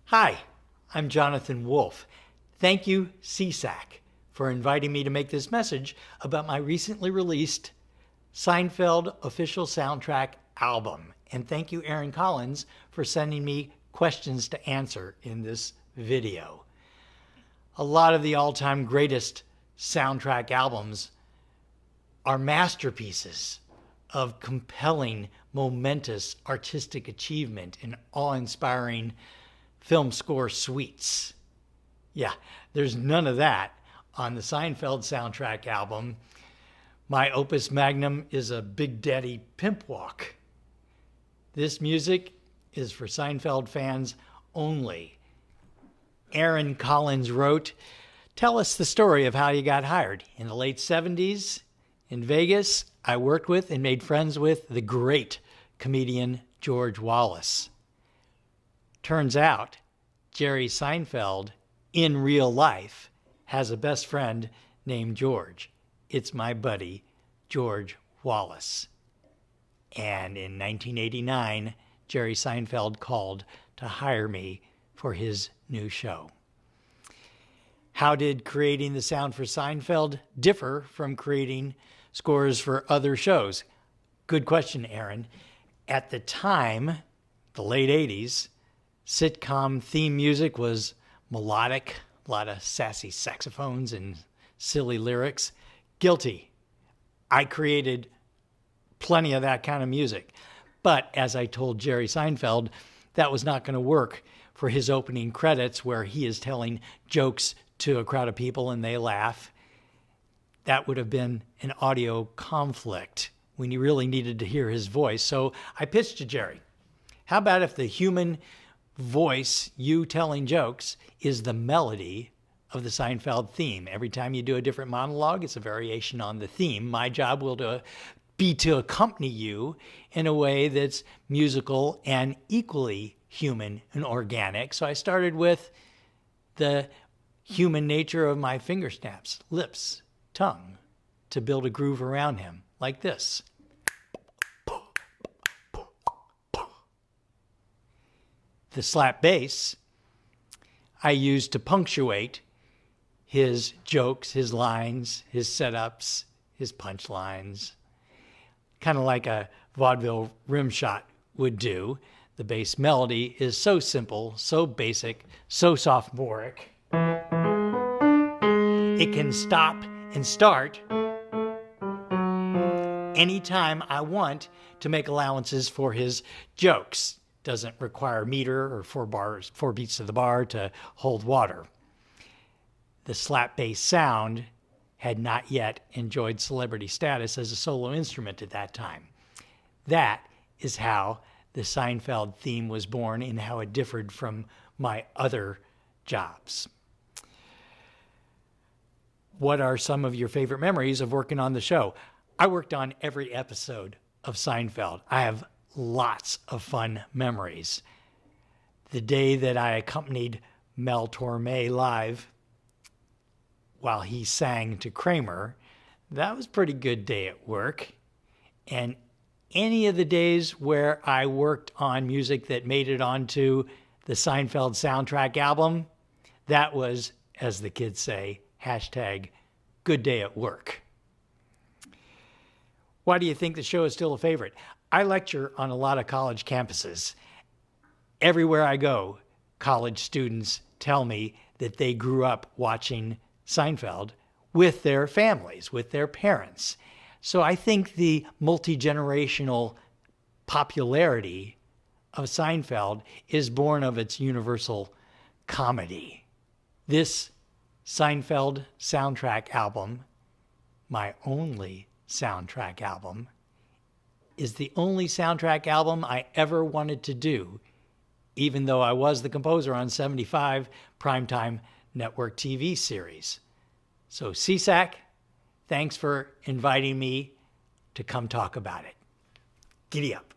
Hi, I'm Jonathan Wolff. Thank you, CSAC, for inviting me to make this message about my recently released Seinfeld official soundtrack album. And thank you, Aaron Collins, for sending me questions to answer in this video. A lot of the all-time greatest soundtrack albums are masterpieces of compelling, momentous artistic achievement and awe-inspiring film score suites. Yeah, there's none of that on the Seinfeld soundtrack album. My opus magnum is a Big Daddy pimp walk. This music is for Seinfeld fans only. Aaron Collins wrote, "Tell us the story of how you got hired." In the late 70s in Vegas, I worked with and made friends with the great comedian George Wallace. Turns out, Jerry Seinfeld, in real life, has a best friend named George. It's my buddy, George Wallace. And in 1989, Jerry Seinfeld called to hire me for his new show. How did creating the sound for Seinfeld differ from creating scores for other shows? Good question, Aaron. At the time, the late 80s, sitcom theme music was melodic, a lot of sassy saxophones and silly lyrics. Guilty. I created plenty of that kind of music. But as I told Jerry Seinfeld, that was not going to work for his opening credits where he is telling jokes to a crowd of people and they laugh. That would have been an audio conflict when you really needed to hear his voice. So I pitched to Jerry, how about if the human voice, you telling jokes, is the melody of the Seinfeld theme? Every time you do a different monologue, it's a variation on the theme. My job will be to accompany you in a way that's musical and equally human and organic. So I started with the human nature of my finger snaps, lips, tongue, to build a groove around him, like this. The slap bass I used to punctuate his jokes, his lines, his setups, his punchlines, kind of like a vaudeville rim shot would do. The bass melody is so simple, so basic, so sophomoric. It can stop and start anytime I want to make allowances for his jokes. Doesn't require meter or 4 beats to the bar to hold water. The slap bass sound had not yet enjoyed celebrity status as a solo instrument at that time. That is how the Seinfeld theme was born and how it differed from my other jobs. What are some of your favorite memories of working on the show? I worked on every episode of Seinfeld. I have lots of fun memories. The day that I accompanied Mel Torme live while he sang to Kramer, that was a pretty good day at work. And any of the days where I worked on music that made it onto the Seinfeld soundtrack album, that was, as the kids say, hashtag good day at work. Why do you think the show is still a favorite? I lecture on a lot of college campuses. Everywhere I go, college students tell me that they grew up watching Seinfeld with their families, with their parents. So I think the multi-generational popularity of Seinfeld is born of its universal comedy. This Seinfeld soundtrack album, my only soundtrack album, is the only soundtrack album I ever wanted to do, even though I was the composer on 75 primetime network TV series. So CSAC, thanks for inviting me to come talk about it. Giddy up.